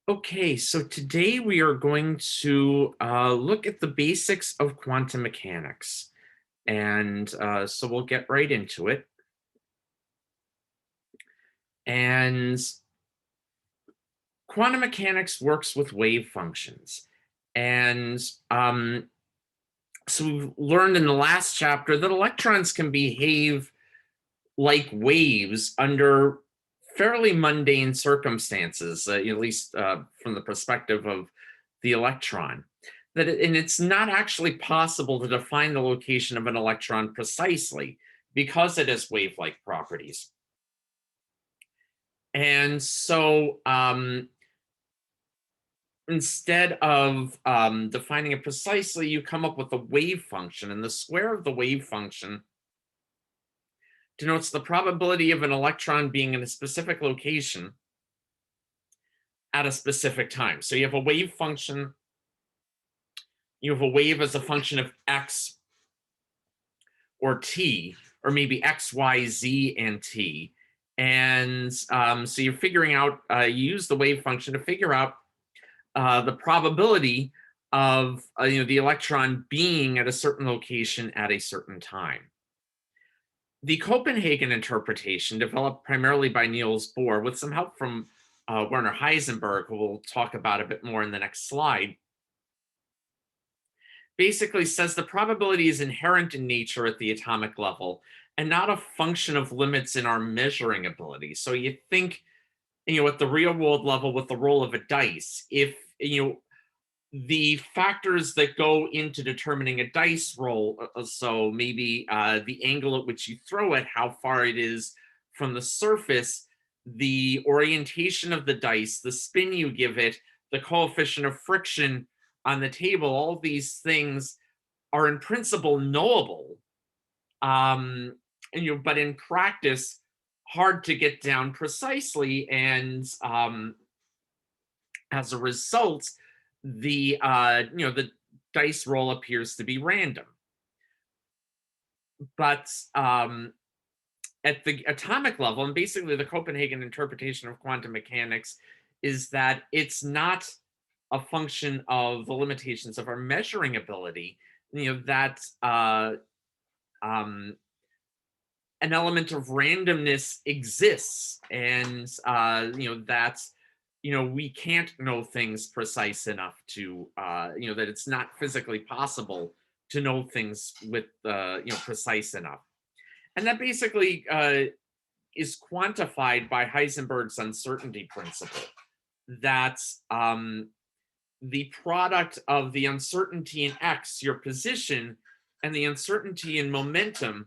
Okay, so today we are going to look at the basics of quantum mechanics. And so we'll get right into it. And quantum mechanics works with wave functions. And um, so we've learned in the last chapter that electrons can behave like waves under fairly mundane circumstances, at least from the perspective of the electron. And it's not actually possible to define the location of an electron precisely because it has wave-like properties. And so instead of defining it precisely, you come up with a wave function, and the square of the wave function denotes the probability of an electron being in a specific location at a specific time. So you have a wave function, you have a wave as a function of x or t, or maybe x, y, z, and t. And so you're figuring out, you use the wave function to figure out the probability of the electron being at a certain location at a certain time. The Copenhagen interpretation, developed primarily by Niels Bohr with some help from Werner Heisenberg, who we'll talk about a bit more in the next slide, basically says the probability is inherent in nature at the atomic level and not a function of limits in our measuring ability. So you think, at the real world level with the roll of a dice, if, the factors that go into determining a dice roll, so maybe the angle at which you throw it, how far it is from the surface, the orientation of the dice, the spin you give it, the coefficient of friction on the table, all these things are in principle knowable, but in practice hard to get down precisely, and as a result, the dice roll appears to be random. But at the atomic level, and basically the Copenhagen interpretation of quantum mechanics is that it's not a function of the limitations of our measuring ability, that an element of randomness exists, and that's we can't know things precise enough to that it's not physically possible to know things with precise enough. And that basically is quantified by Heisenberg's uncertainty principle, that the product of the uncertainty in x, your position, and the uncertainty in momentum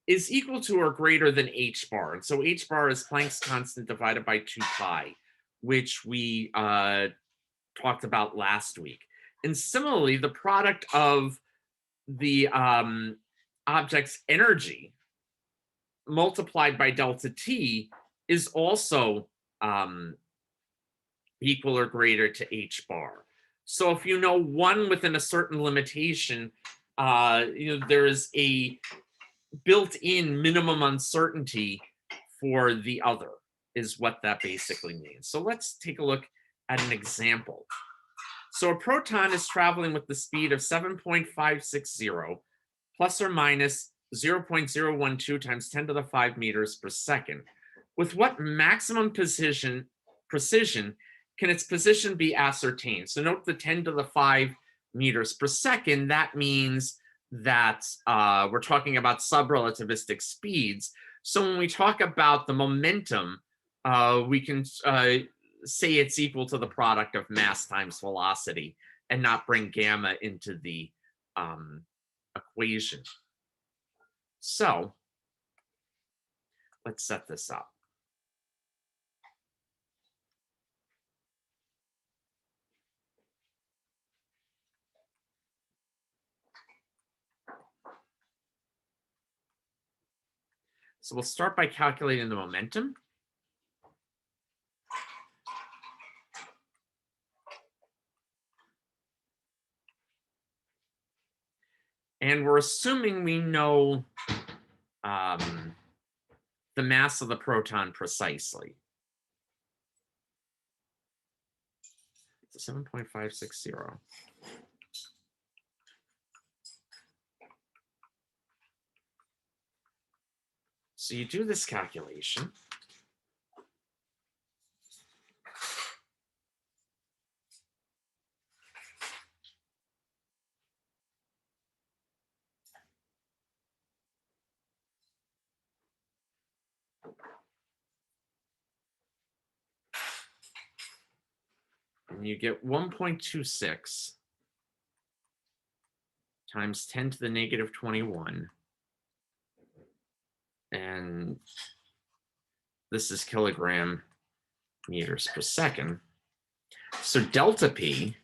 is equal to or greater than h bar. And so h bar is Planck's constant divided by 2 pi, which we talked about last week. And similarly, the product of the object's energy multiplied by delta t is also equal or greater to h bar. So if you know one within a certain limitation, there is a built-in minimum uncertainty for the other, is what that basically means. So let's take a look at an example. So a proton is traveling with the speed of 7.560 plus or minus 0.012 times 10 to the 5 meters per second. With what maximum precision can its position be ascertained? So note the 10 to the 5 meters per second. That means that we're talking about subrelativistic speeds. So when we talk about the momentum, we can say it's equal to the product of mass times velocity and not bring gamma into the equation. So let's set this up. So we'll start by calculating the momentum. And we're assuming we know the mass of the proton precisely. 7.560. So you do this calculation. And you get 1.26 times 10 to the negative 21. And this is kilogram meters per second. So delta P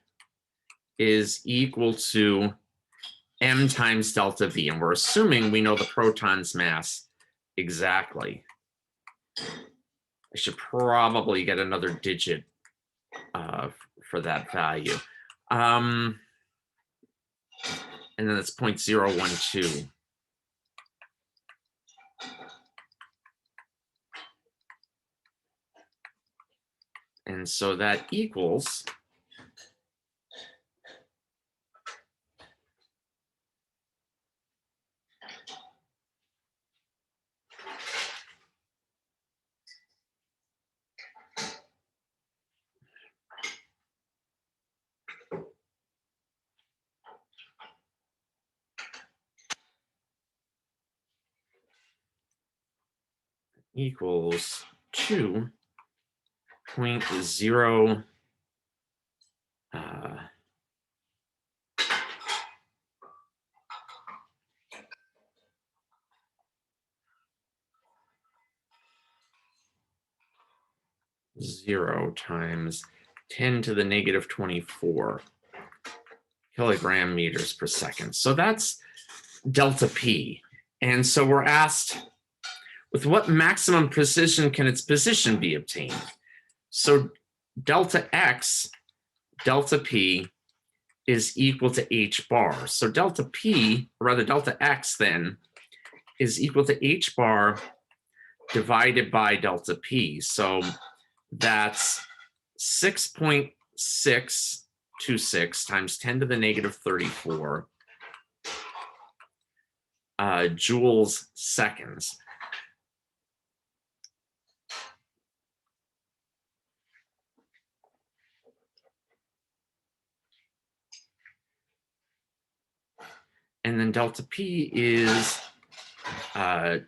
is equal to m times delta V. And we're assuming we know the proton's mass exactly. I should probably get another digit for that value. And then it's 0.012. And so that equals equals 2.0 0 times 10 to the negative 24 kilogram meters per second. So that's delta P. And so we're asked, with what maximum precision can its position be obtained? So delta X, delta P, is equal to h bar. So delta P, or rather delta X then, is equal to h bar divided by delta P. So that's 6.626 times 10 to the negative 34 joules seconds. And then delta P is, so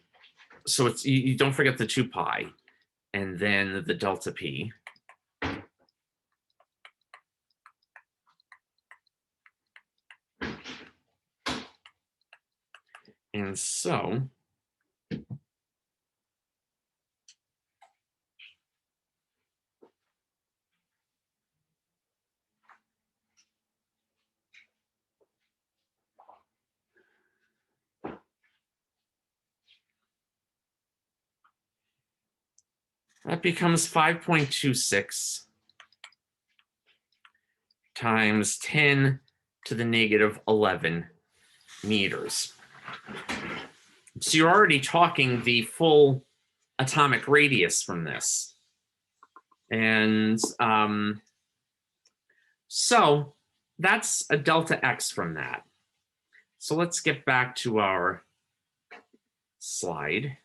it's, you don't forget the 2 pi, and then the delta P. And so that becomes 5.26 times 10 to the negative 11 meters. So you're already talking the full atomic radius from this. And so that's a delta X from that. So let's get back to our slide.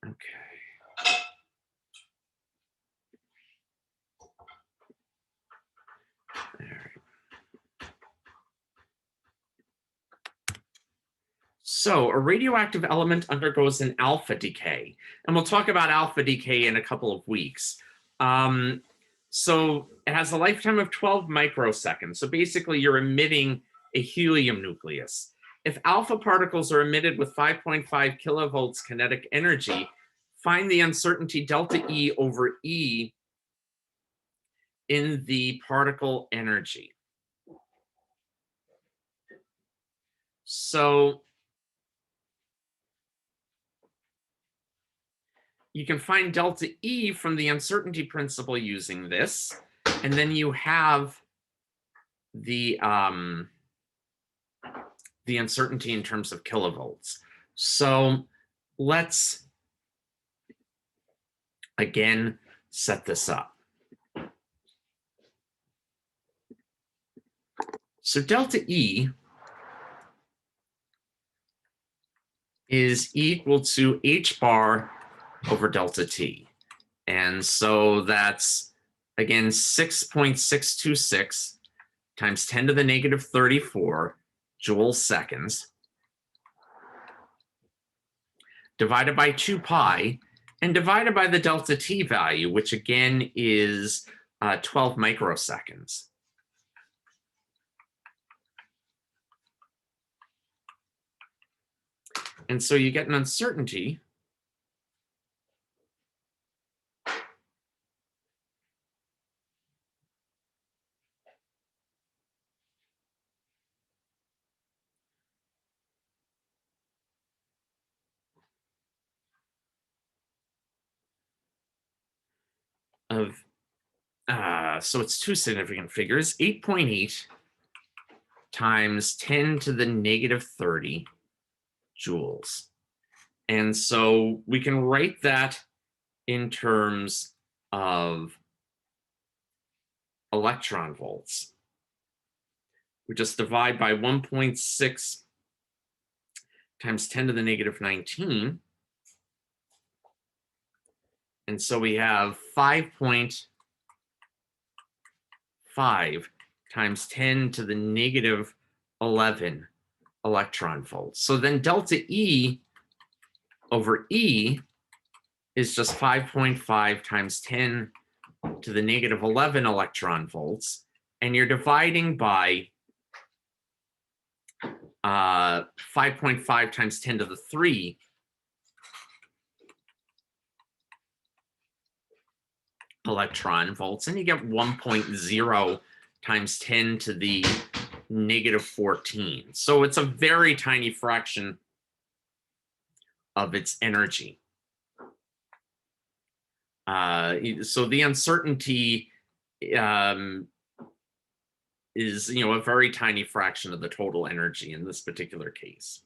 Okay. All right. So a radioactive element undergoes an alpha decay, and we'll talk about alpha decay in a couple of weeks. So it has a lifetime of 12 microseconds. So basically you're emitting a helium nucleus. If alpha particles are emitted with 5.5 kilovolts kinetic energy, find the uncertainty delta E over E in the particle energy. So you can find delta E from the uncertainty principle using this. And then you have the uncertainty in terms of kilovolts. So let's again set this up. So delta E is equal to H bar over delta T. And so that's, again, 6.626 times 10 to the negative 34 joule seconds divided by 2 pi and divided by the delta T value, which again is 12 microseconds. And so you get an uncertainty of, so it's two significant figures, 8.8 times 10 to the negative 30 joules. And so we can write that in terms of electron volts. We just divide by 1.6 times 10 to the negative 19. And so we have 5.5 times 10 to the negative 11 electron volts. So then delta E over E is just 5.5 times 10 to the negative 11 electron volts. And you're dividing by 5.5 times 10 to the 3 electron volts, and you get 1.0 times 10 to the negative 14. So it's a very tiny fraction of its energy. So the uncertainty is, a very tiny fraction of the total energy in this particular case.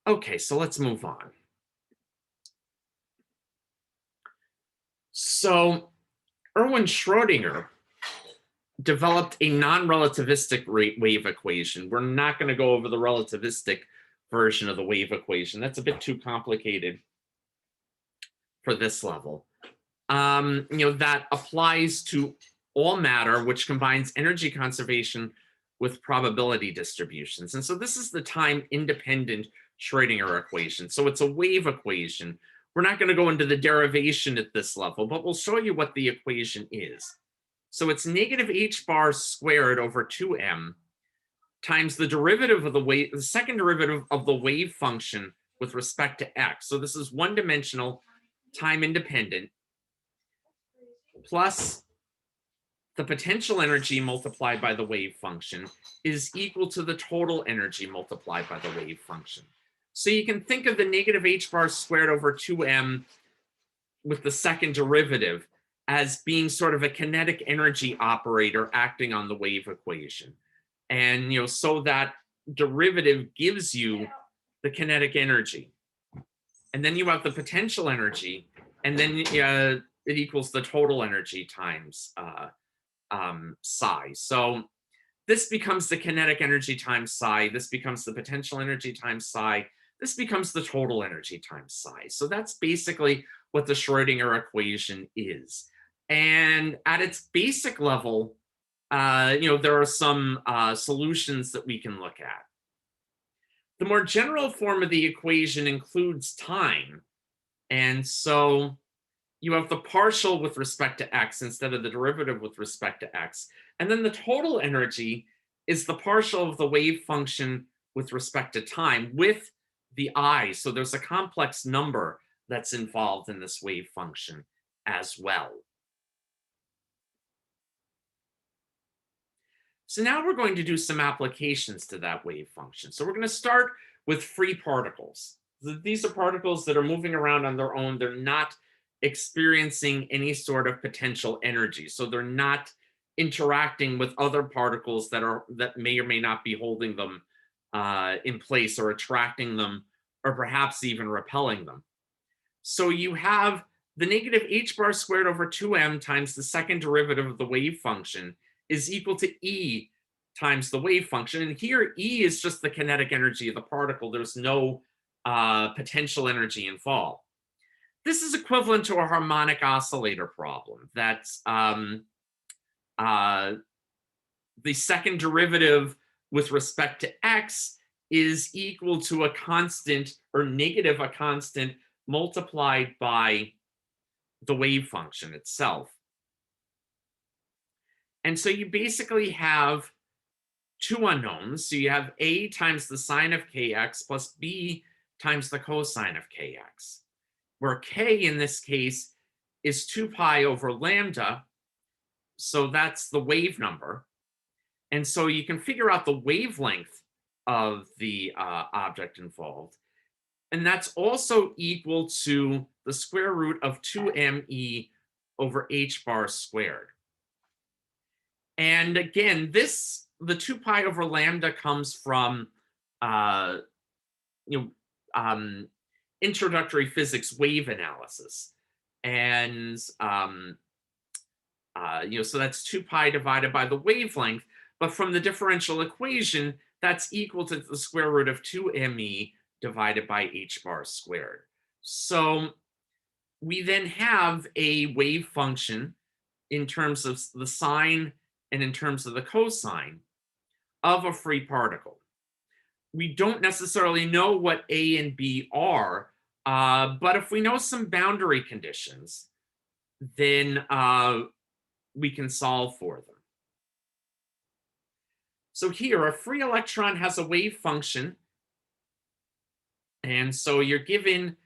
Okay, so let's move on. So Erwin Schrödinger developed a non-relativistic wave equation. We're not going to go over the relativistic version of the wave equation. That's a bit too complicated for this level. That applies to all matter, which combines energy conservation with probability distributions. And so this is the time-independent Schrödinger equation. So it's a wave equation. We're not going to go into the derivation at this level, but we'll show you what the equation is. So it's negative h bar squared over 2m times the derivative of the second derivative of the wave function with respect to x. So this is one-dimensional, time-independent, plus the potential energy multiplied by the wave function is equal to the total energy multiplied by the wave function. So you can think of the negative h bar squared over 2m with the second derivative as being sort of a kinetic energy operator acting on the wave equation. And so that derivative gives you the kinetic energy. And then you have the potential energy, and then it equals the total energy times psi. So this becomes the kinetic energy times psi. This becomes the potential energy times psi. This becomes the total energy times psi. So that's basically what the Schrödinger equation is. And at its basic level, there are some solutions that we can look at. The more general form of the equation includes time. And so you have the partial with respect to x instead of the derivative with respect to x. And then the total energy is the partial of the wave function with respect to time with the I. So there's a complex number that's involved in this wave function as well. So now we're going to do some applications to that wave function. So we're going to start with free particles. These are particles that are moving around on their own. They're not experiencing any sort of potential energy. So they're not interacting with other particles that may or may not be holding them in place or attracting them or perhaps even repelling them. So you have the negative h bar squared over 2m times the second derivative of the wave function is equal to E times the wave function. And here E is just the kinetic energy of the particle. There's no potential energy involved. This is equivalent to a harmonic oscillator problem. That's uh, the second derivative with respect to x is equal to a constant or negative a constant multiplied by the wave function itself. And so you basically have two unknowns. So you have a times the sine of kx plus b times the cosine of kx, where k in this case is 2 pi over lambda. So that's the wave number. And so you can figure out the wavelength of the object involved. And that's also equal to the square root of 2me over h bar squared. And again, the 2 pi over lambda comes from uh, you know, introductory physics wave analysis. And so that's 2 pi divided by the wavelength. But from the differential equation, that's equal to the square root of 2me divided by h bar squared. So we then have a wave function in terms of the sine and in terms of the cosine of a free particle. We don't necessarily know what A and B are, but if we know some boundary conditions, then we can solve for them. So here, a free electron has a wave function. And so you're given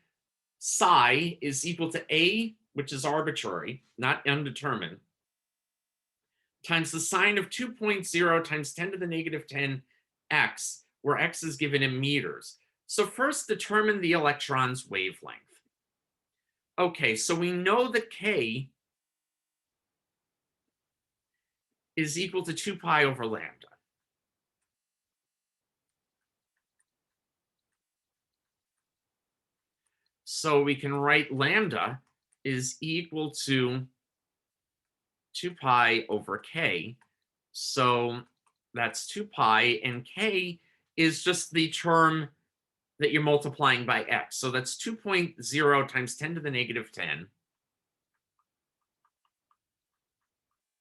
psi is equal to A, which is arbitrary, not undetermined, times the sine of 2.0 times 10 to the negative 10 x, where x is given in meters. So first determine the electron's wavelength. Okay, so we know that k is equal to 2 pi over lambda. So we can write lambda is equal to 2 pi over k. So that's 2 pi, and k is just the term that you're multiplying by x. So that's 2.0 times 10 to the negative 10.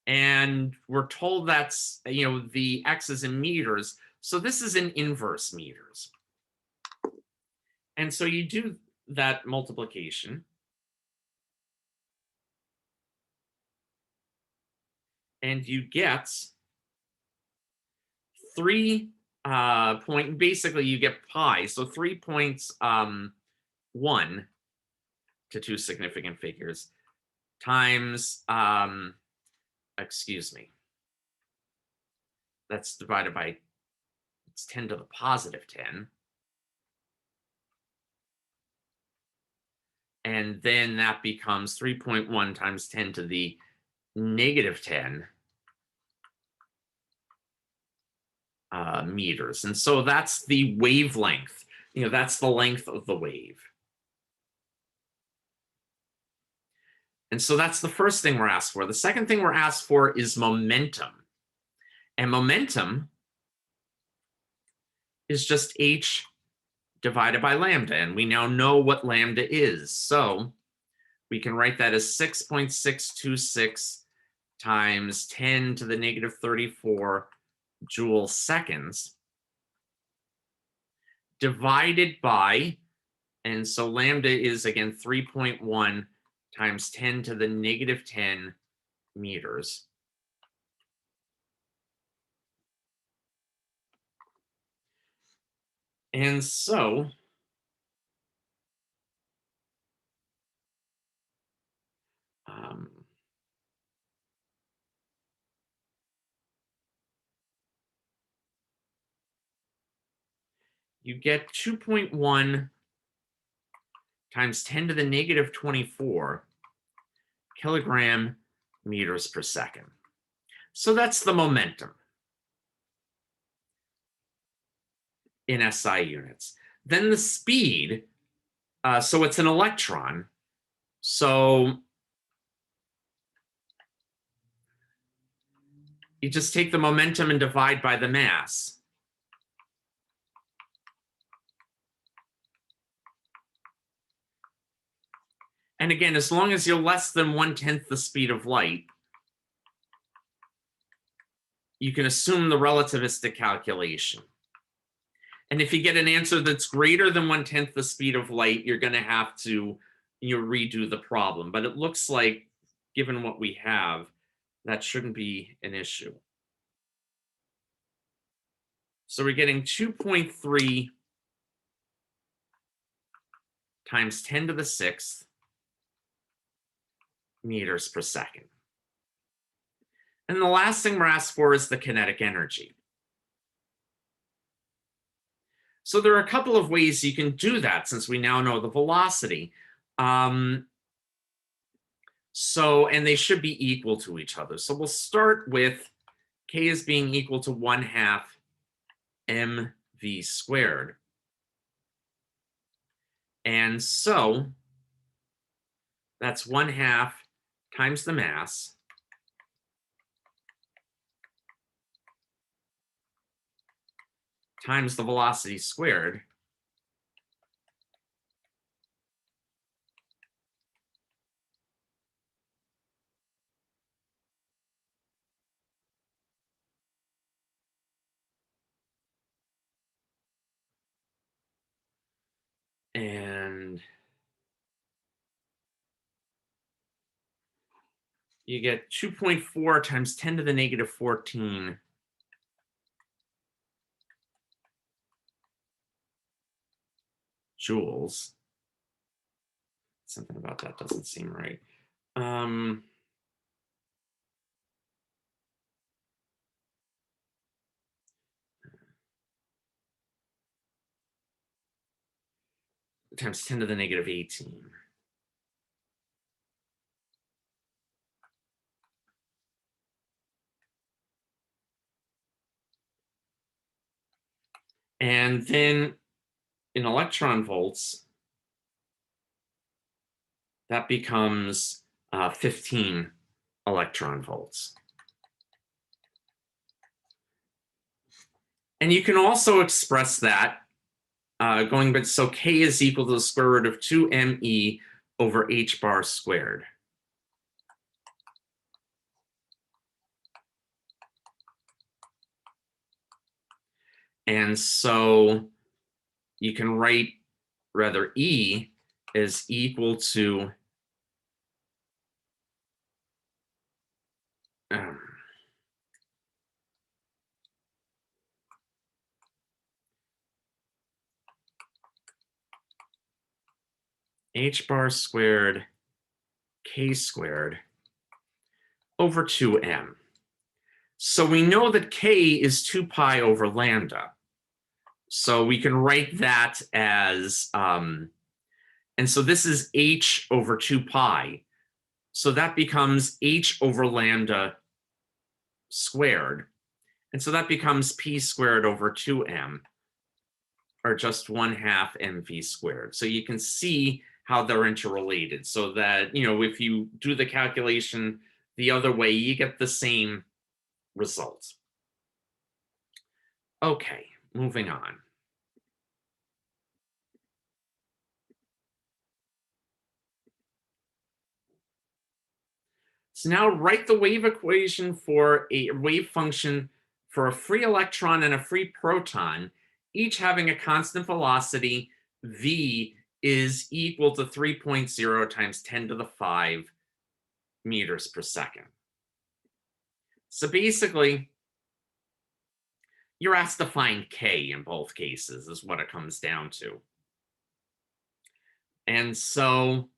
And we're told that's, the x is in meters. So this is in inverse meters. And so you do that multiplication. And you get basically you get pi. So 3.1 to two significant figures times, excuse me, that's divided by, it's 10 to the positive 10. And then that becomes 3.1 times 10 to the negative 10 meters. And so that's the wavelength. That's the length of the wave. And so that's the first thing we're asked for. The second thing we're asked for is momentum. And momentum is just h divided by lambda. And we now know what lambda is. So we can write that as 6.626 times 10 to the negative 34 joule seconds divided by, and so lambda is again 3.1 times 10 to the negative 10 meters. And so you get 2.1 times 10 to the negative 24 kilogram meters per second. So that's the momentum in SI units. Then the speed, so it's an electron. So you just take the momentum and divide by the mass. And again, as long as you're less than 1/10 the speed of light, you can assume the relativistic calculation. And if you get an answer that's greater than 1/10 the speed of light, you're going to have to redo the problem. But it looks like, given what we have, that shouldn't be an issue. So we're getting 2.3 times 10 to the 6th meters per second. And the last thing we're asked for is the kinetic energy. So there are a couple of ways you can do that since we now know the velocity. And they should be equal to each other. So we'll start with k as being equal to 1/2 mv squared. And so that's 1/2 times the mass times the velocity squared and you get 2.4 times 10 to the negative 14 joules. Something about that doesn't seem right. Times 10 to the negative 18. And then in electron volts, that becomes 15 electron volts. And you can also express that so k is equal to the square root of 2me over h bar squared. And so you can write, rather, E is equal to h bar squared k squared over 2m. So we know that k is 2 pi over lambda. So we can write that as, and so this is h over 2 pi. So that becomes h over lambda squared. And so that becomes p squared over 2m, or just 1/2 mv squared. So you can see how they're interrelated, so that, if you do the calculation the other way, you get the same result. Okay, moving on. So now write the wave equation for a wave function for a free electron and a free proton, each having a constant velocity. V is equal to 3.0 times 10 to the 5 meters per second. So basically, you're asked to find k in both cases, is what it comes down to. And so,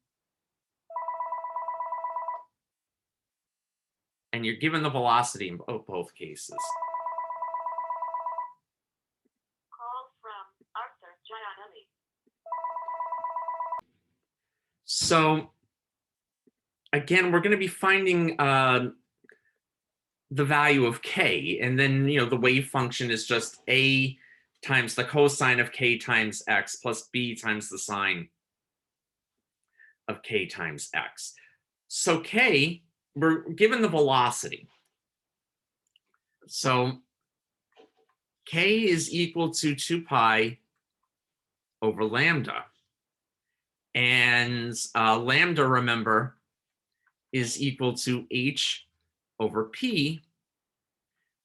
and you're given the velocity in both cases. Call from Arthur Gianelli. So again, we're going to be finding the value of k, and then the wave function is just a times the cosine of k times x plus b times the sine of k times x. So k, we're given the velocity. So k is equal to 2 pi over lambda. And lambda, remember, is equal to h over p,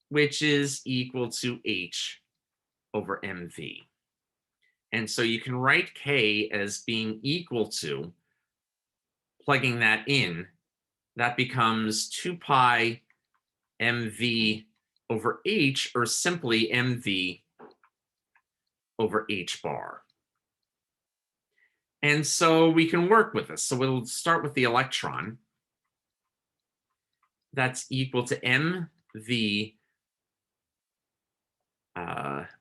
which is equal to h over mv. And so you can write k as being equal to, plugging that in, that becomes 2 pi mv over h, or simply mv over h bar. And so we can work with this. So we'll start with the electron. That's equal to mv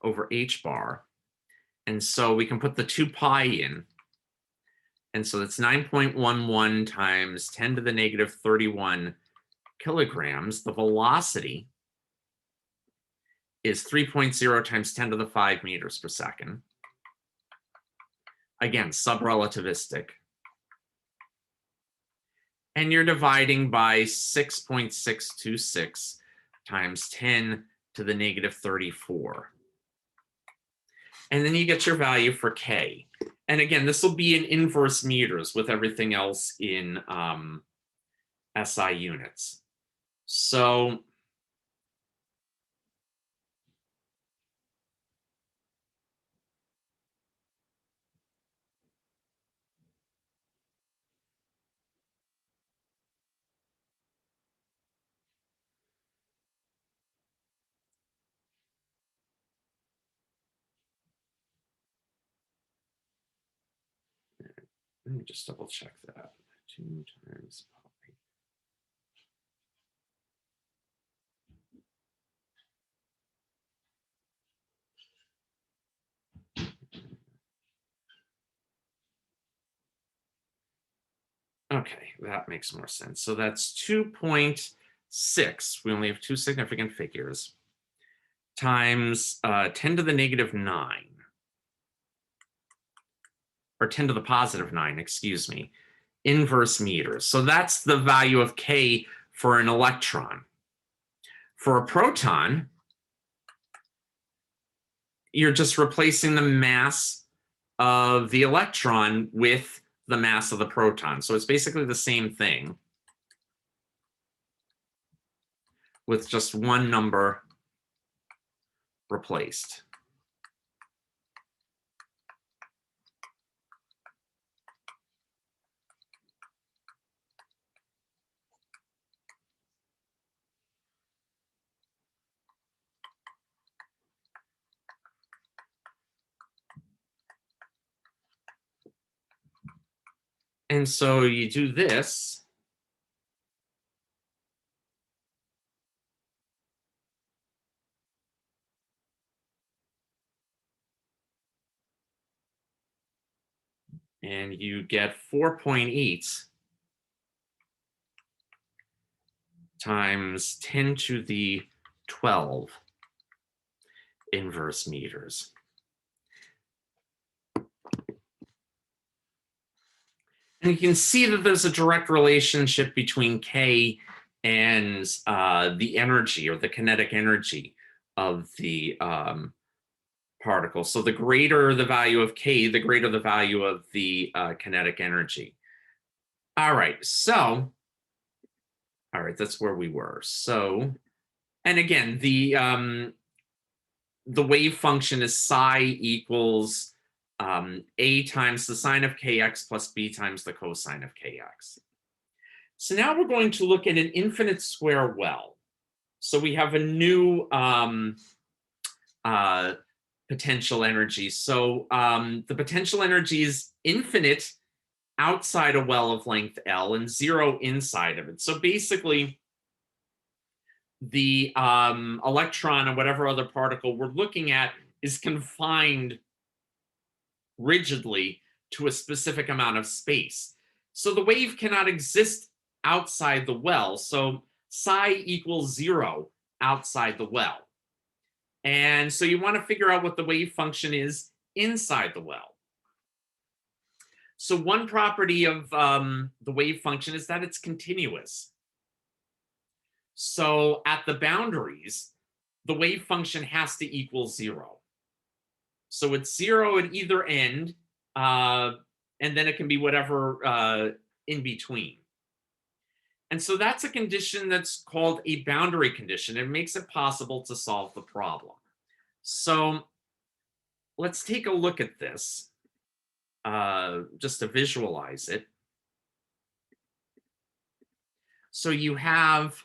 over h bar. And so we can put the 2 pi in. And so that's 9.11 times 10 to the negative 31 kilograms. The velocity is 3.0 times 10 to the 5 meters per second. Again, subrelativistic. And you're dividing by 6.626 times 10 to the negative 34. And then you get your value for k. And again, this will be in inverse meters with everything else in SI units. So let me just double check that. 2 times pi. Okay, that makes more sense. So that's 2.6. We only have two significant figures, times 10 to the negative 9, or 10 to the positive 9, excuse me, inverse meters. So that's the value of k for an electron. For a proton, you're just replacing the mass of the electron with the mass of the proton. So it's basically the same thing with just one number replaced. And so you do this. And you get 4.8 times 10 to the 12 inverse meters. And you can see that there's a direct relationship between K and the energy, or the kinetic energy of the particle. So the greater the value of K, the greater the value of the kinetic energy. All right, that's where we were. So, and again, the wave function is psi equals a times the sine of kx plus b times the cosine of kx. So now we're going to look at an infinite square well. So we have a new potential energy. So the potential energy is infinite outside a well of length L and 0 inside of it. So basically, the electron or whatever other particle we're looking at is confined rigidly to a specific amount of space. So the wave cannot exist outside the well. So psi equals 0 outside the well. And so you want to figure out what the wave function is inside the well. So one property of the wave function is that it's continuous. So at the boundaries, the wave function has to equal 0. So it's 0 at either end, uh, and then it can be whatever in between. And so that's a condition that's called a boundary condition. It makes it possible to solve the problem. So let's take a look at this just to visualize it. So you have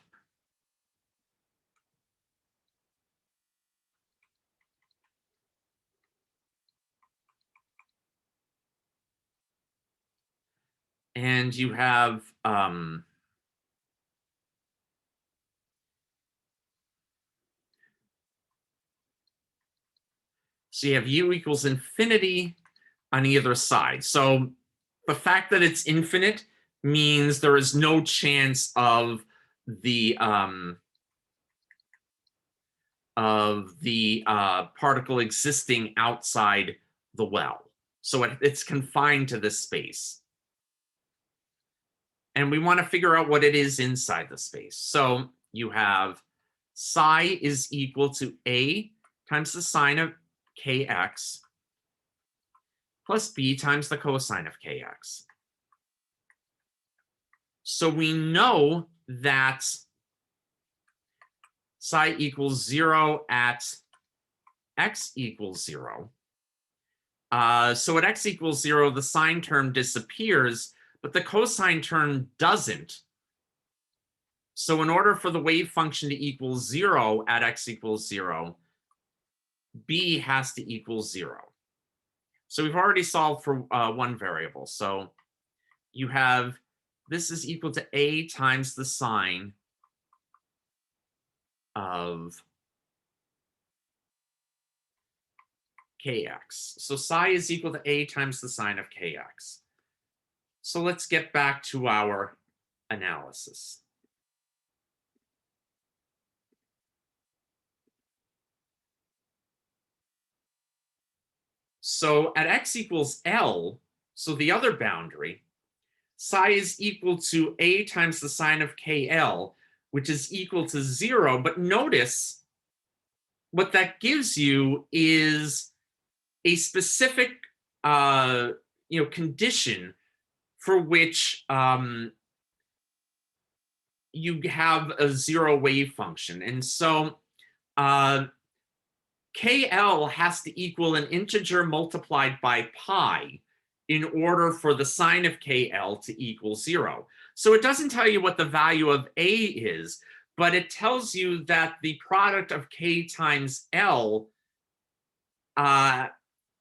and you have so you have u equals infinity on either side. So the fact that it's infinite means there is no chance of the particle existing outside the well. So it's confined to this space. And we want to figure out what it is inside the space. So you have psi is equal to a times the sine of kx plus b times the cosine of kx. So we know that psi equals 0 at x equals 0. So at x equals 0, the sine term disappears, but the cosine term doesn't. So in order for the wave function to equal 0 at x equals 0, b has to equal 0. So we've already solved for one variable. So you have this is equal to a times the sine of kx. So psi is equal to a times the sine of kx. So let's get back to our analysis. So at x equals L, so the other boundary, psi is equal to a times the sine of KL, which is equal to 0. But notice what that gives you is a specific condition for which you have a 0 wave function. And so KL has to equal an integer multiplied by pi in order for the sine of KL to equal 0. So it doesn't tell you what the value of A is, but it tells you that the product of K times L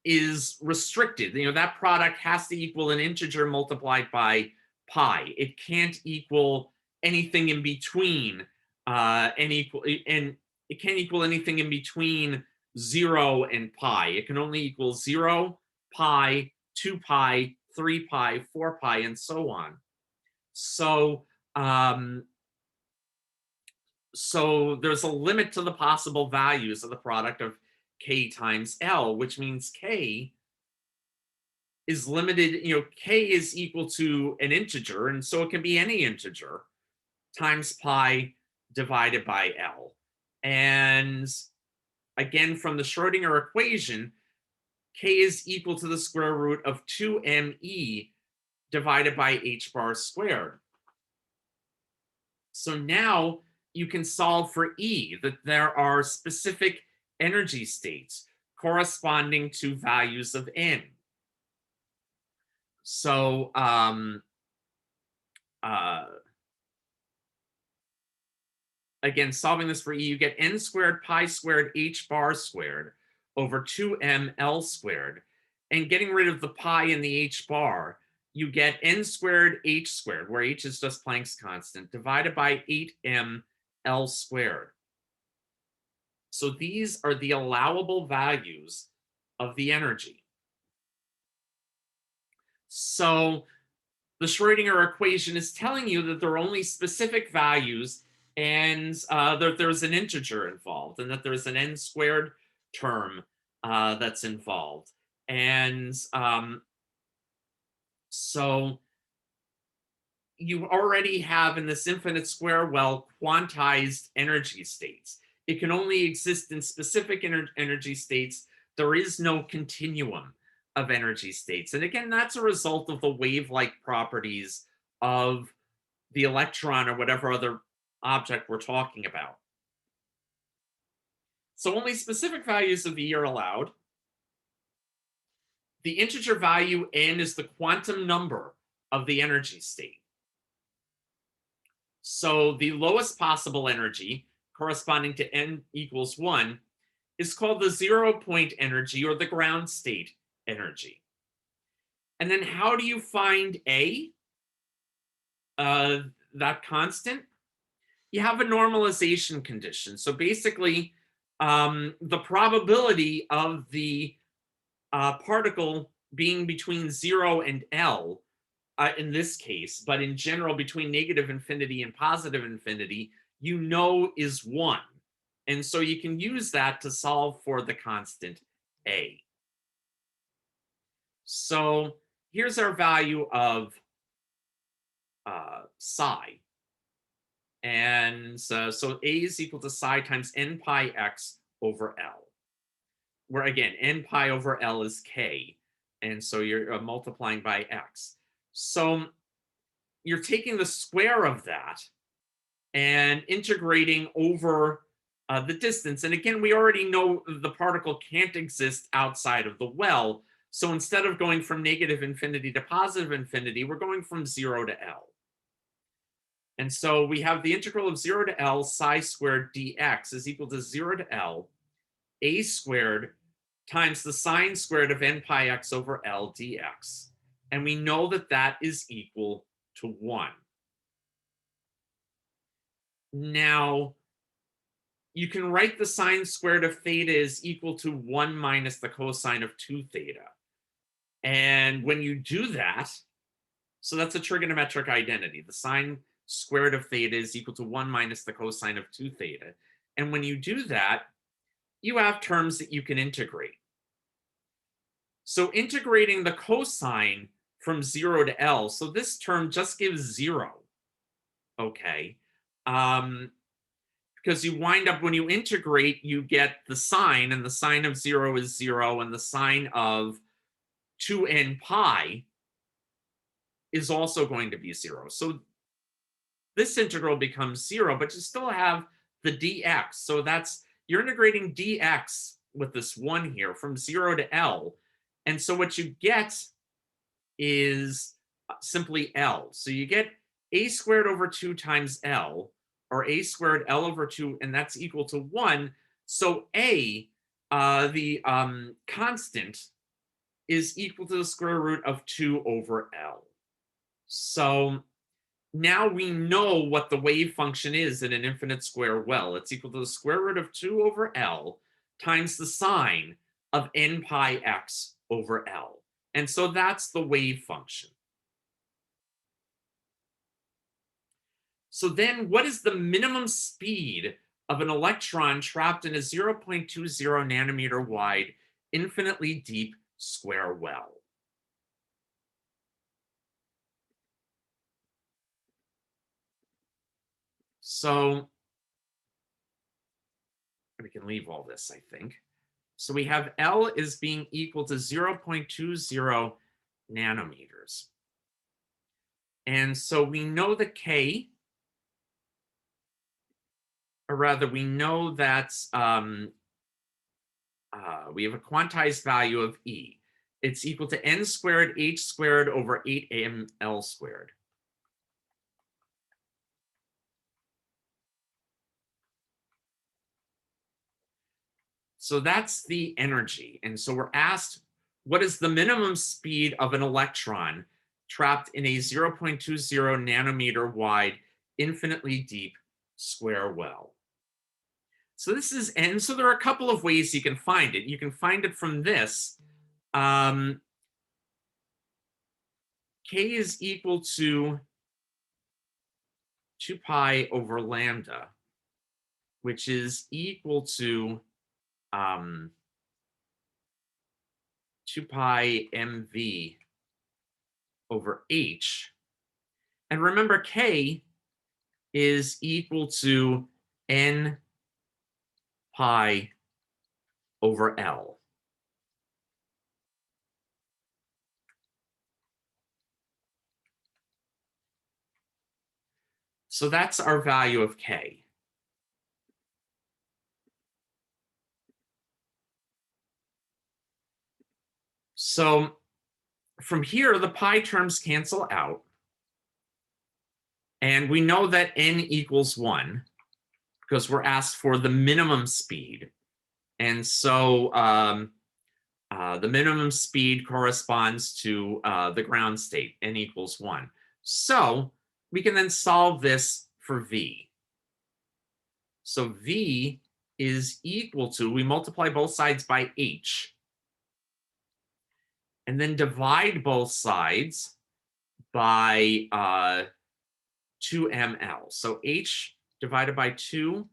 is restricted. That product has to equal an integer multiplied by pi. It can't equal anything in between, and it can't equal anything in between 0 and pi. It can only equal 0, pi, 2 pi, 3 pi, 4 pi, and so on. So there's a limit to the possible values of the product of K times L, which means K is limited. K is equal to an integer, and so it can be any integer times pi divided by L. And again, from the Schrodinger equation, K is equal to the square root of 2me divided by h bar squared. So now you can solve for E, that there are specific energy states corresponding to values of n. So again, solving this for E, you get n squared pi squared h bar squared over 2m L squared. And getting rid of the pi and the h bar, you get n squared h squared, where h is just Planck's constant, divided by 8m L squared. So these are the allowable values of the energy. So the Schrodinger equation is telling you that there are only specific values and that there's an integer involved and that there's an n squared term that's involved. And so you already have in this infinite square well quantized energy states. It can only exist in specific energy states. There is no continuum of energy states. And again, that's a result of the wave-like properties of the electron or whatever other object we're talking about. So only specific values of E are allowed. The integer value n is the quantum number of the energy state. So the lowest possible energy, corresponding to n equals 1, is called the 0 point energy or the ground state energy. And then how do you find A, that constant? You have a normalization condition. So basically, the probability of the particle being between 0 and L in this case, but in general between negative infinity and positive infinity, you know is 1. And so you can use that to solve for the constant A. So here's our value of psi. And so A is equal to psi times n pi x over L, where again, n pi over L is k. And so you're multiplying by x. So you're taking the square of that and integrating over the distance. And again, we already know the particle can't exist outside of the well. So instead of going from negative infinity to positive infinity, we're going from 0 to L. And so we have the integral of 0 to L psi squared dx is equal to 0 to L a squared times the sine squared of n pi x over L dx. And we know that that is equal to 1. Now, you can write the sine squared of theta is equal to 1 minus the cosine of 2 theta. And when you do that, so that's a trigonometric identity. The sine squared of theta is equal to 1 minus the cosine of 2 theta. And when you do that, you have terms that you can integrate. So integrating the cosine from 0 to L, so this term just gives 0, okay? Because you wind up, when you integrate, you get the sine, and the sine of 0 is 0, and the sine of 2n pi is also going to be 0. So this integral becomes 0, but you still have the dx. So that's, you're integrating dx with this 1 here from 0 to L. And so what you get is simply L. So you get a squared over 2 times L, or a squared L over 2, and that's equal to 1. So A, the constant, is equal to the square root of 2 over L. So now we know what the wave function is in an infinite square well. It's equal to the square root of 2 over L times the sine of n pi x over L. And so that's the wave function. So then what is the minimum speed of an electron trapped in a 0.20 nanometer wide, infinitely deep square well? So we can leave all this, I think. So we have L is being equal to 0.20 nanometers. And so we know that K, or rather we know that we have a quantized value of E. It's equal to n squared h squared over 8ml squared. So that's the energy. And so we're asked, what is the minimum speed of an electron trapped in a 0.20 nanometer wide, infinitely deep square well? So this is n. So there are a couple of ways you can find it. You can find it from this. K is equal to 2 pi over lambda, which is equal to 2 pi mv over h. And remember, K is equal to n pi over L. So that's our value of K. So from here, the pi terms cancel out. And we know that n equals 1 because we're asked for the minimum speed. And so the minimum speed corresponds to the ground state, n equals 1. So we can then solve this for v. So v is equal to, we multiply both sides by h, and then divide both sides by 2ml. So h divided by 2ml.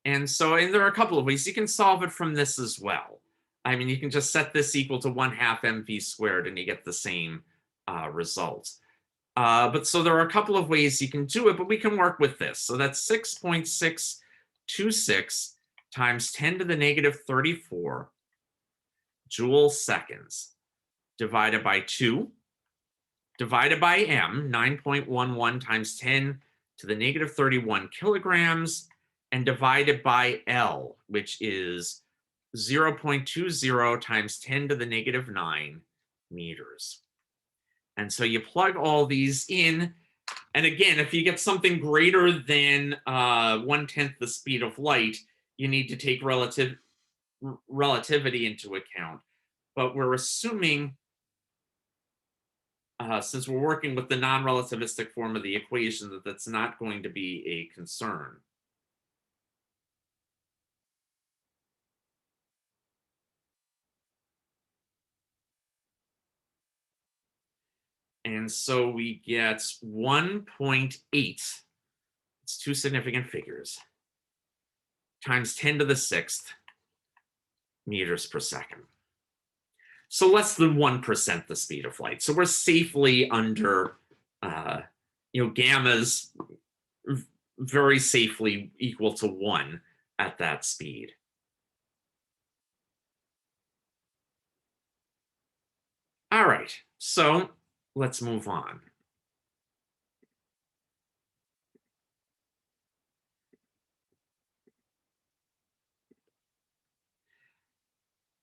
And so, and there are a couple of ways you can solve it from this as well. I mean, you can just set this equal to 1/2 mv squared and you get the same result. But so there are a couple of ways you can do it, but we can work with this. So that's 6.626 times 10 to the negative 34 joule seconds divided by 2 divided by m, 9.11 times 10 to the negative 31 kilograms, and divided by L, which is 0.20 times 10 to the negative 9 meters. And so you plug all these in. And again, if you get something greater than 1/10 the speed of light, you need to take relativity into account. But we're assuming, since we're working with the non-relativistic form of the equation, that that's not going to be a concern. And so we get 1.8, it's two significant figures, times 10 to the 6th meters per second. So less than 1% the speed of light. So we're safely under, gamma's very safely equal to 1 at that speed. All right, so let's move on.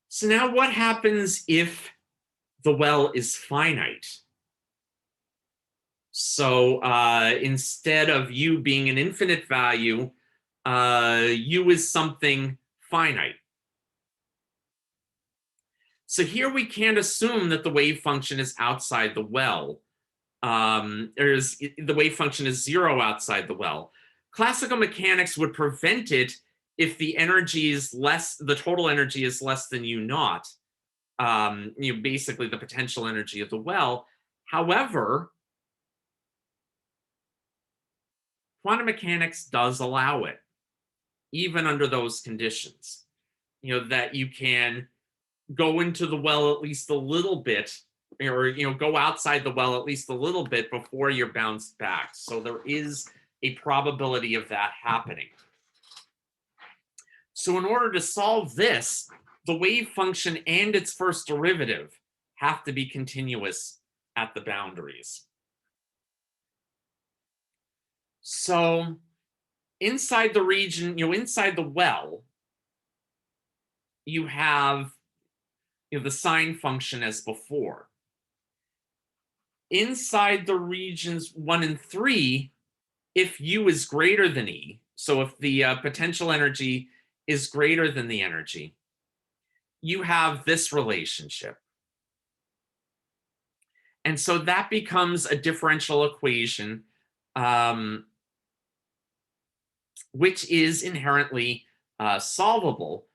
So now what happens if the well is finite? So instead of u being an infinite value, u is something finite. So here we can't assume that the wave function is outside the well. The wave function is 0 outside the well. Classical mechanics would prevent it if the energy is less, the total energy is less than u naught, basically the potential energy of the well. However, quantum mechanics does allow it, even under those conditions, that you can go into the well at least a little bit, or go outside the well at least a little bit before you're bounced back. So there is a probability of that happening. So in order to solve this, the wave function and its first derivative have to be continuous at the boundaries. So inside the region, inside the well, you have the sine function as before. Inside the regions 1 and 3, if u is greater than e, so if the potential energy is greater than the energy, you have this relationship. And so that becomes a differential equation, which is inherently solvable.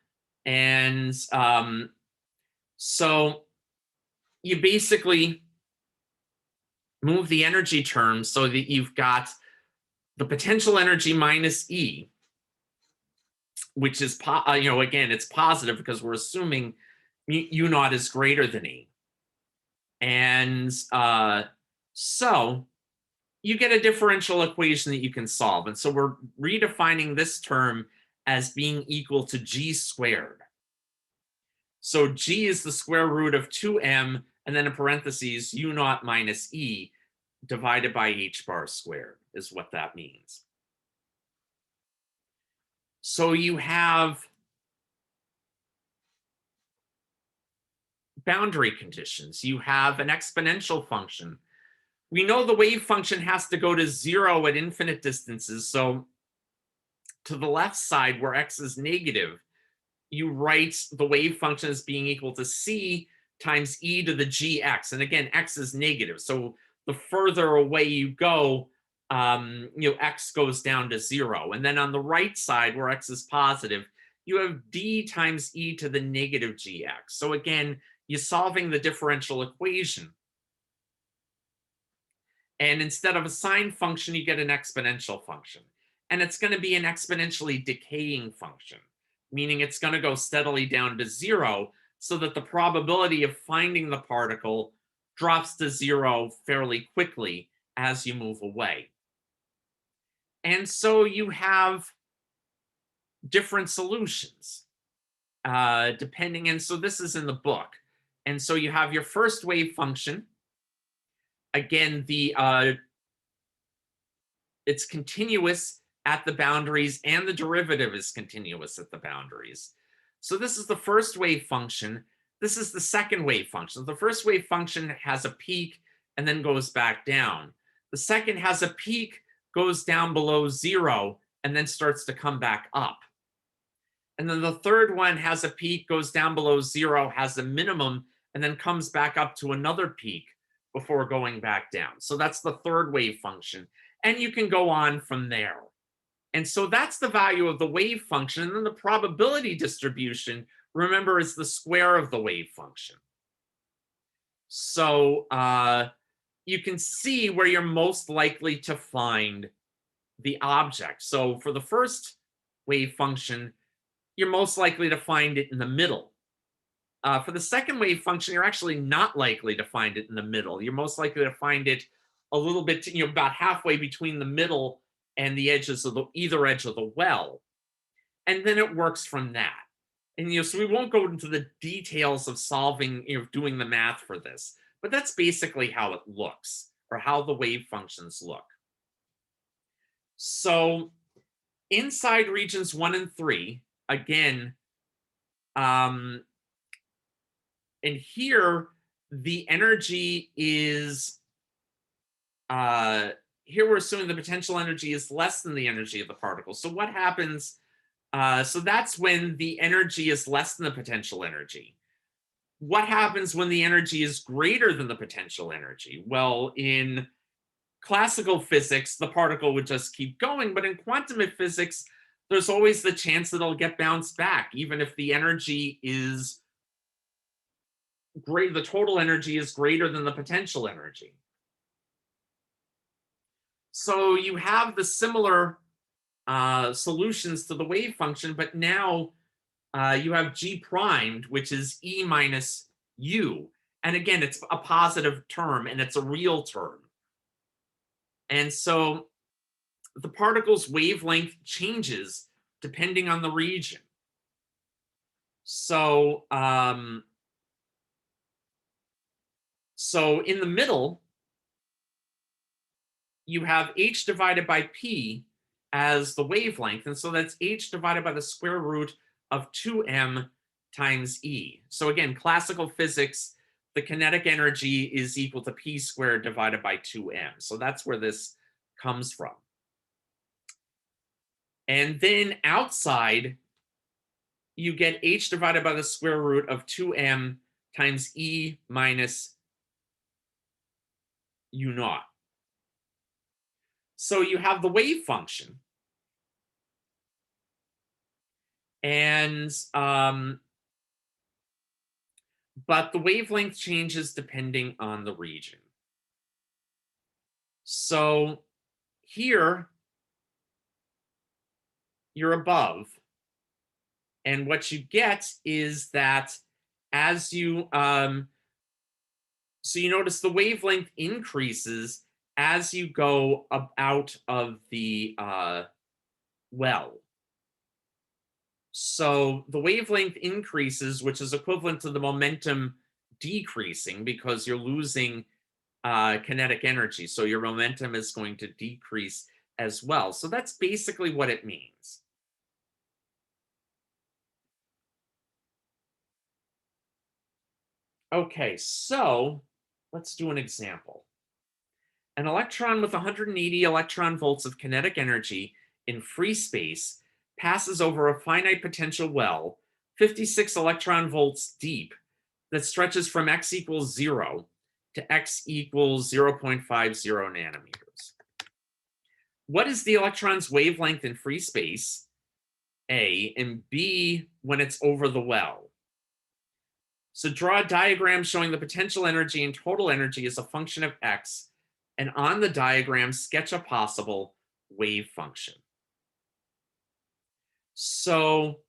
And so you basically move the energy term so that you've got the potential energy minus E, which is, again, it's positive because we're assuming U naught is greater than E. And so you get a differential equation that you can solve. And so we're redefining this term as being equal to G squared. So G is the square root of 2m, and then in parentheses, U naught minus E divided by H bar squared is what that means. So you have boundary conditions. You have an exponential function. We know the wave function has to go to 0 at infinite distances. So to the left side, where x is negative, you write the wave function as being equal to c times e to the gx. And again, x is negative. So the further away you go, x goes down to 0. And then on the right side, where x is positive, you have d times e to the negative gx. So again, you're solving the differential equation. And instead of a sine function, you get an exponential function. And it's going to be an exponentially decaying function, meaning it's going to go steadily down to 0 so that the probability of finding the particle drops to 0 fairly quickly as you move away. And so you have different solutions depending. And so this is in the book. And so you have your first wave function. Again, it's continuous at the boundaries, and the derivative is continuous at the boundaries. So this is the first wave function. This is the second wave function. The first wave function has a peak and then goes back down. The second has a peak, goes down below 0, and then starts to come back up. And then the third one has a peak, goes down below 0, has a minimum, and then comes back up to another peak before going back down. So that's the third wave function. And you can go on from there. And so that's the value of the wave function. And then the probability distribution, remember, is the square of the wave function. So you can see where you're most likely to find the object. So for the first wave function, you're most likely to find it in the middle. For the second wave function, you're actually not likely to find it in the middle. You're most likely to find it a little bit, about halfway between the middle and the edges of either edge of the well. And then it works from that. And, so we won't go into the details of solving, doing the math for this, but that's basically how it looks, or how the wave functions look. So inside regions 1 and 3, again, and here the energy is, here we're assuming the potential energy is less than the energy of the particle. So what happens? So that's when the energy is less than the potential energy. What happens when the energy is greater than the potential energy? Well, in classical physics, the particle would just keep going, but in quantum physics, there's always the chance that it'll get bounced back, even if the energy is great, the total energy is greater than the potential energy. So you have the similar solutions to the wave function, but now you have G primed, which is E minus U. And again, it's a positive term and it's a real term. And so the particle's wavelength changes depending on the region. So, so in the middle, you have h divided by p as the wavelength. And so that's h divided by the square root of 2m times e. So again, classical physics, the kinetic energy is equal to p squared divided by 2m. So that's where this comes from. And then outside, you get h divided by the square root of 2m times e minus u naught. So you have the wave function. And but the wavelength changes depending on the region. So here you're above, and what you get is that as you so you notice the wavelength increases as you go out of the well. So the wavelength increases, which is equivalent to the momentum decreasing because you're losing kinetic energy. So your momentum is going to decrease as well. So that's basically what it means. Okay, so let's do an example. An electron with 180 electron volts of kinetic energy in free space passes over a finite potential well, 56 electron volts deep, that stretches from x equals 0 to x equals 0.50 nanometers. What is the electron's wavelength in free space, A, and B, when it's over the well? So draw a diagram showing the potential energy and total energy as a function of x, and on the diagram, sketch a possible wave function. So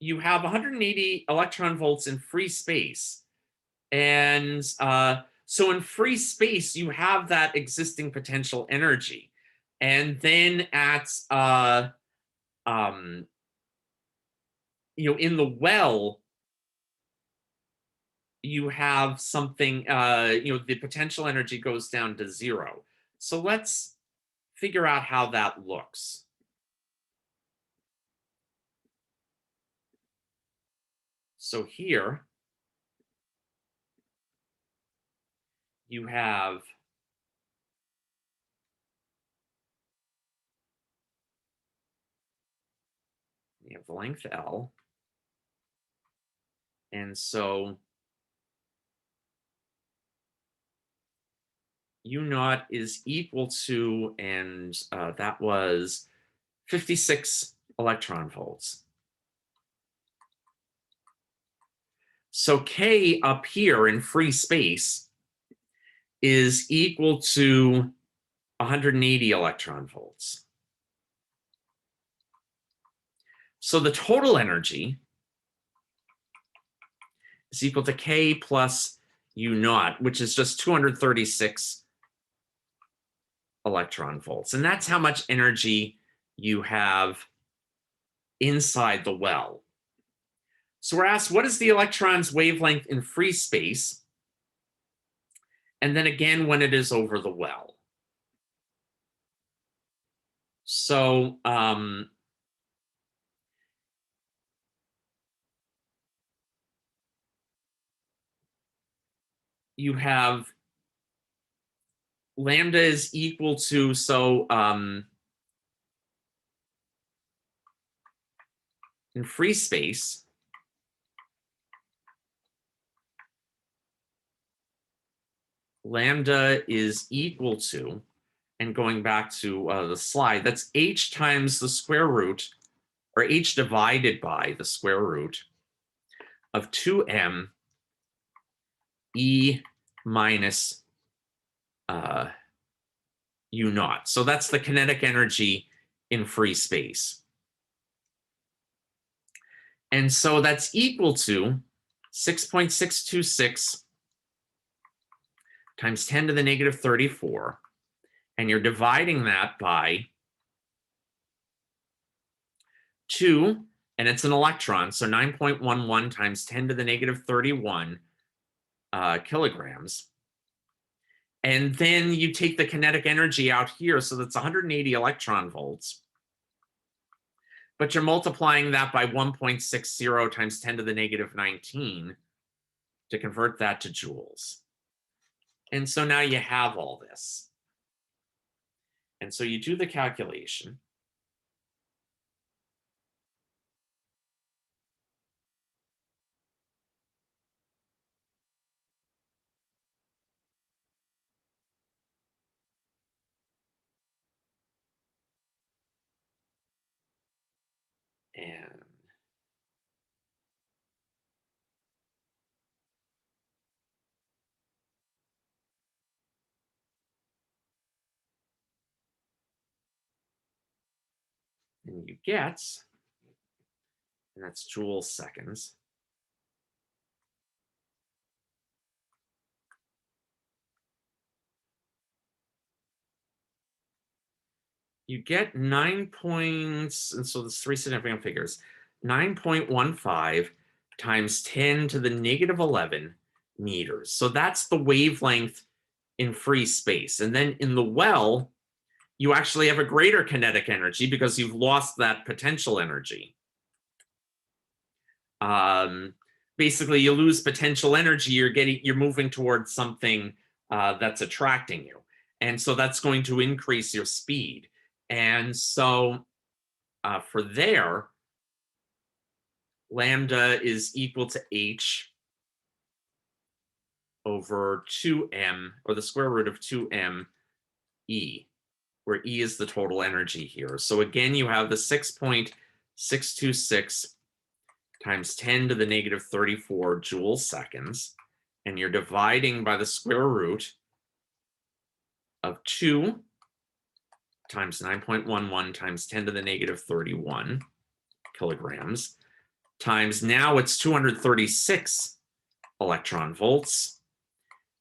you have 180 electron volts in free space. And so in free space, you have that existing potential energy. And then at, um, in the well, you have something, the potential energy goes down to 0. So let's figure out how that looks. So here you have the length L. And so U naught is equal to, and that was 56 electron volts. So K up here in free space is equal to 180 electron volts. So the total energy is equal to K plus U naught, which is just 236 electron volts. And that's how much energy you have inside the well. So we're asked, what is the electron's wavelength in free space? And then again, when it is over the well. So you have lambda is equal to, so in free space, lambda is equal to, and going back to the slide, that's h times the square root, or h divided by the square root of 2m e minus u naught. So that's the kinetic energy in free space. And so that's equal to 6.626 times 10 to the negative 34. And you're dividing that by 2, and it's an electron, so 9.11 times 10 to the negative 31 kilograms. And then you take the kinetic energy out here, so that's 180 electron volts. But you're multiplying that by 1.60 times 10 to the negative 19 to convert that to joules. And so now you have all this. And so you do the calculation. And you get, and that's joule seconds, you get 9 points, and so there's three significant figures, 9.15 times 10 to the negative 11 meters. So that's the wavelength in free space. And then in the well, you actually have a greater kinetic energy because you've lost that potential energy. Um, Basically, you lose potential energy. You're moving towards something that's attracting you, and so that's going to increase your speed. And so for there, lambda is equal to h over 2m, or the square root of 2m e, where E is the total energy here. So again, you have the 6.626 times 10 to the negative 34 joule seconds, and you're dividing by the square root of 2 times 9.11 times 10 to the negative 31 kilograms, times now it's 236 electron volts,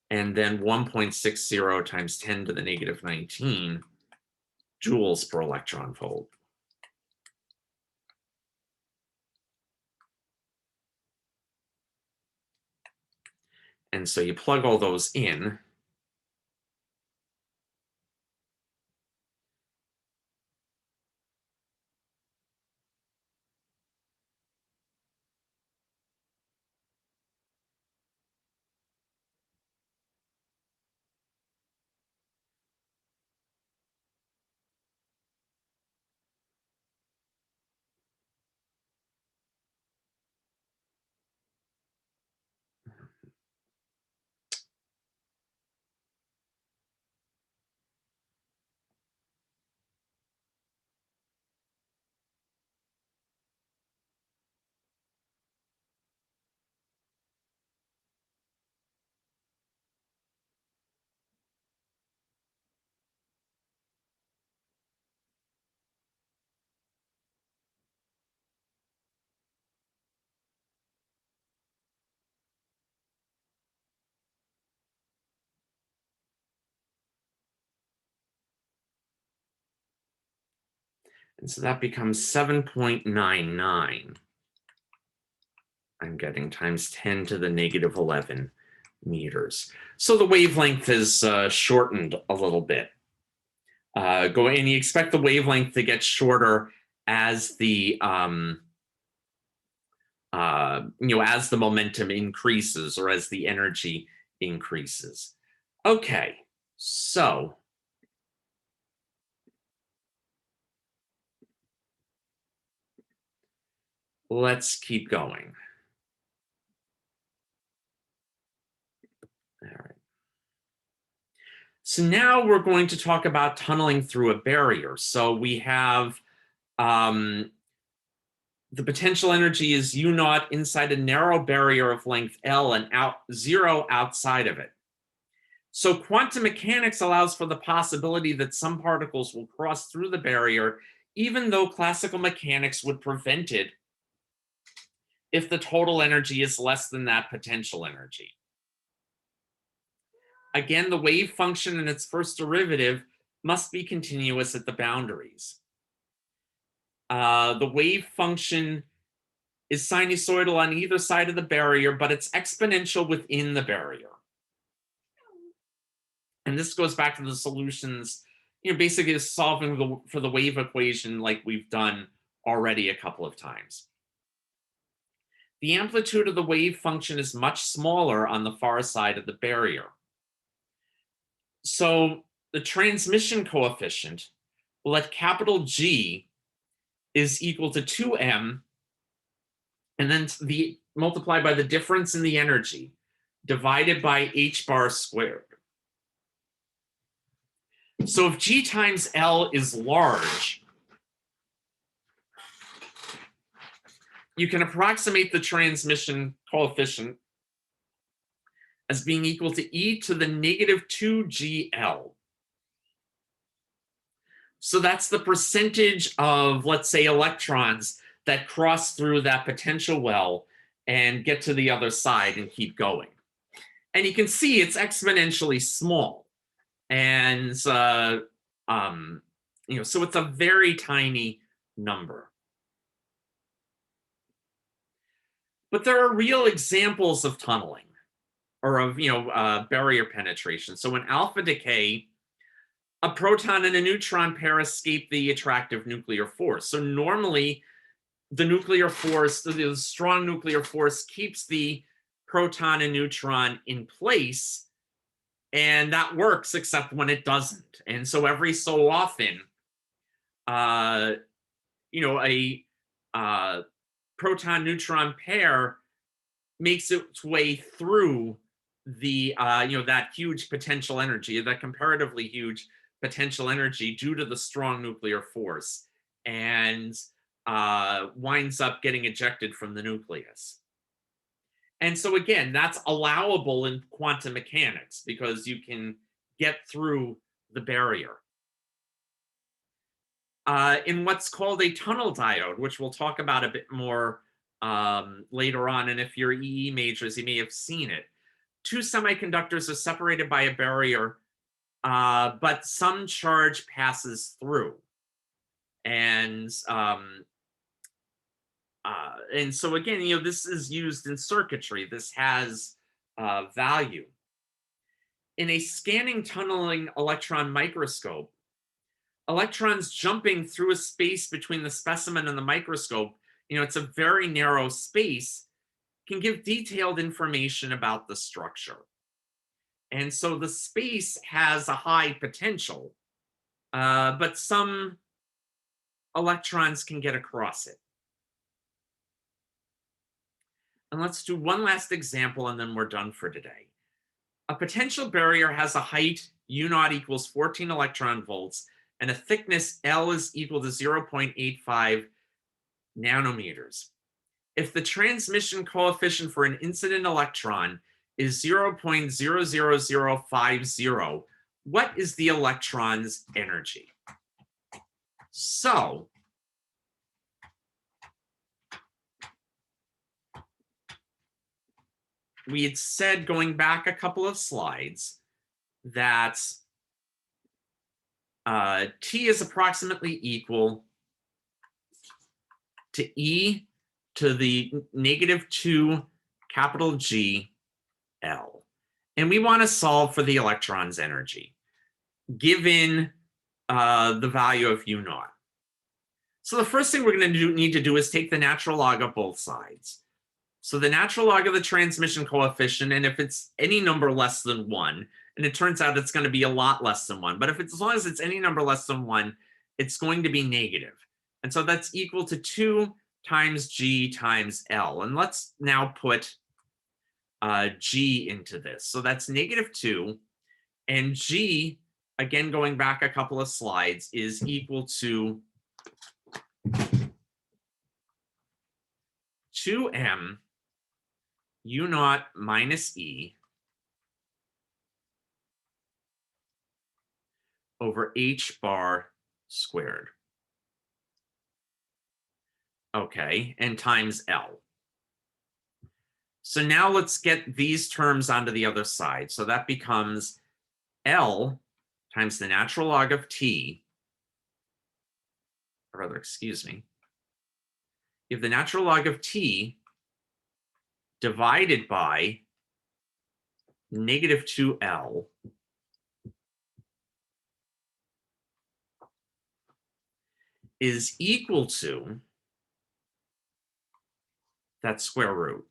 and then 1.60 times 10 to the negative 19 joules per electron volt. And so you plug all those in. And so that becomes 7.99. I'm getting times 10 to the negative 11 meters. So the wavelength is shortened a little bit. And you expect the wavelength to get shorter as the as the momentum increases or as the energy increases. Okay, so let's keep going. All right. So now we're going to talk about tunneling through a barrier. So we have the potential energy is U naught inside a narrow barrier of length L and zero outside of it. So quantum mechanics allows for the possibility that some particles will cross through the barrier, even though classical mechanics would prevent it if the total energy is less than that potential energy. Again, the wave function in its first derivative must be continuous at the boundaries. The wave function is sinusoidal on either side of the barrier, but it's exponential within the barrier. And this goes back to the solutions, basically solving for the wave equation like we've done already a couple of times. The amplitude of the wave function is much smaller on the far side of the barrier. So the transmission coefficient will at capital G is equal to 2m, and then multiplied by the difference in the energy divided by h bar squared. So if G times L is large, you can approximate the transmission coefficient as being equal to e to the negative 2gl. So that's the percentage of, let's say, electrons that cross through that potential well and get to the other side and keep going. And you can see it's exponentially small. And, so it's a very tiny number. But there are real examples of tunneling or of, barrier penetration. So in alpha decay, a proton and a neutron pair escape the attractive nuclear force. So normally, the nuclear force, the strong nuclear force, keeps the proton and neutron in place, and that works except when it doesn't. And so every so often, uh, a proton neutron pair makes its way through the that huge potential energy, that comparatively huge potential energy due to the strong nuclear force, and winds up getting ejected from the nucleus. And so again, that's allowable in quantum mechanics because you can get through the barrier. In what's called a tunnel diode, which we'll talk about a bit more later on, and if you're EE majors, you may have seen it. Two semiconductors are separated by a barrier, but some charge passes through. And so again, this is used in circuitry. This has value. In a scanning tunneling electron microscope, electrons jumping through a space between the specimen and the microscope, it's a very narrow space, can give detailed information about the structure. And so the space has a high potential, but some electrons can get across it. And let's do one last example and then we're done for today. A potential barrier has a height U naught equals 14 electron volts and a thickness L is equal to 0.85 nanometers. If the transmission coefficient for an incident electron is 0.00050, what is the electron's energy? So we had said, going back a couple of slides, that T is approximately equal to E to the -2 capital G L. And we want to solve for the electron's energy, given the value of U naught. So the first thing we're going to need to do is take the natural log of both sides. So the natural log of the transmission coefficient, and if it's any number less than 1, and it turns out it's going to be a lot less than 1, but as long as it's any number less than 1, it's going to be negative. And so that's equal to 2 times G times L. And let's now put G into this. So that's -2, and G, again, going back a couple of slides, is equal to 2m U naught minus E over H bar squared. Okay, and times L. So now let's get these terms onto the other side. So that becomes L times the natural log of T, or rather, excuse me. You have the natural log of T divided by -2L is equal to that square root.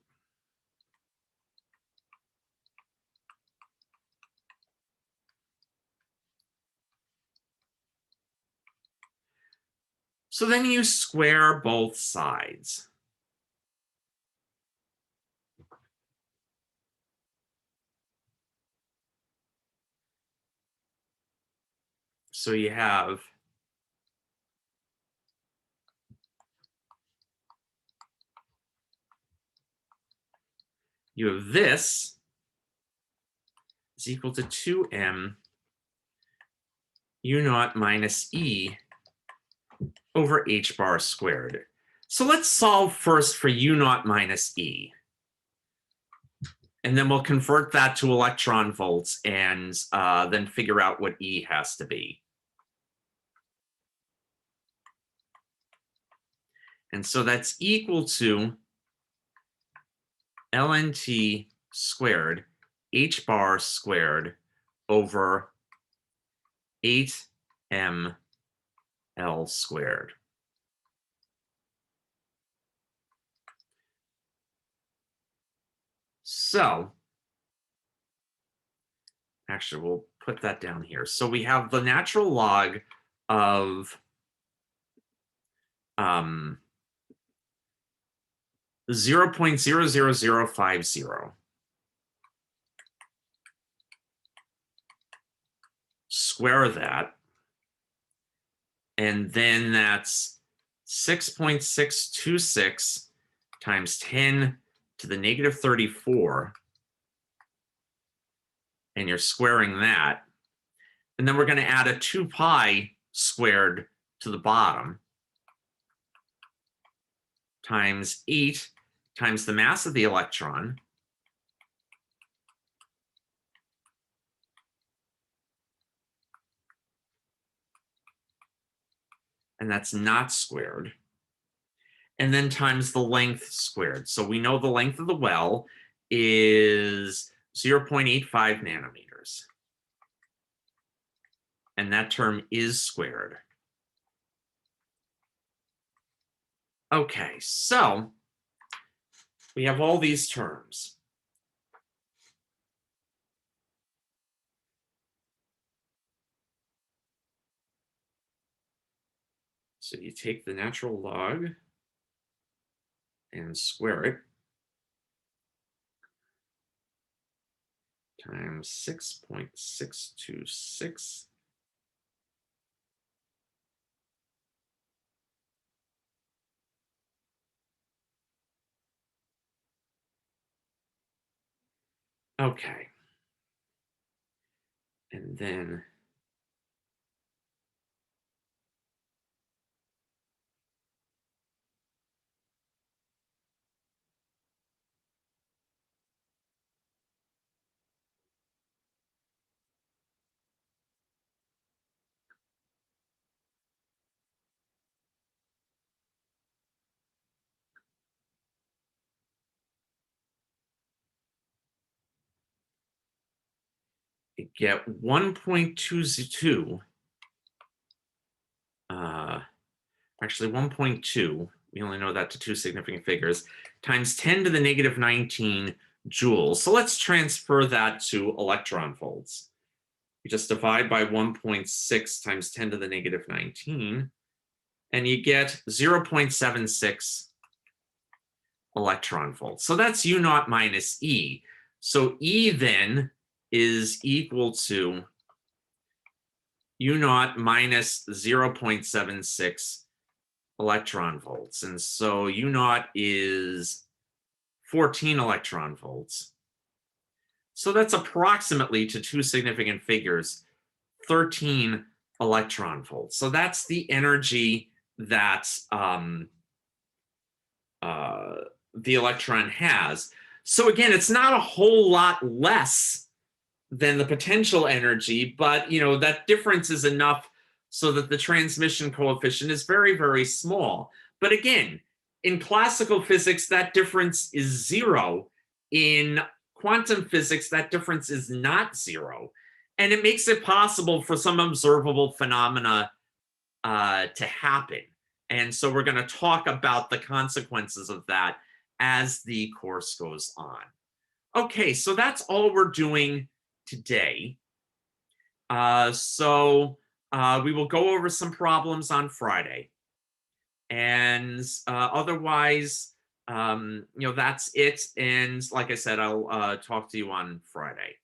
So then you square both sides. So you have this is equal to 2m u naught minus E over h bar squared. So let's solve first for u naught minus E. And then we'll convert that to electron volts and then figure out what E has to be. And so that's equal to ln(t) squared h bar squared over 8ml squared. So actually, we'll put that down here. So we have the natural log of 0.00050. Square that, and then that's 6.626 times 10 to the negative 34, and you're squaring that. And then we're going to add a 2 pi squared to the bottom times 8 times the mass of the electron, and that's not squared, and then times the length squared. So we know the length of the well is 0.85 nanometers. And that term is squared. Okay, so we have all these terms. So you take the natural log and square it times 6.626. Okay. And then you get 1.22, actually 1.2, we only know that to two significant figures, times 10 to the negative 19 joules. So let's transfer that to electron volts. You just divide by 1.6 times 10 to the negative 19, and you get 0.76 electron volts. So that's U naught minus E. So E then is equal to U naught minus 0.76 electron volts. And so U naught is 14 electron volts. So that's approximately, to two significant figures, 13 electron volts. So that's the energy that the electron has. So again, it's not a whole lot less than the potential energy, but that difference is enough so that the transmission coefficient is very, very small. But again, in classical physics, that difference is zero. In quantum physics, that difference is not zero. And it makes it possible for some observable phenomena to happen. And so we're going to talk about the consequences of that as the course goes on. Okay, so that's all we're doing today. So we will go over some problems on Friday. And otherwise, that's it. And like I said, I'll talk to you on Friday.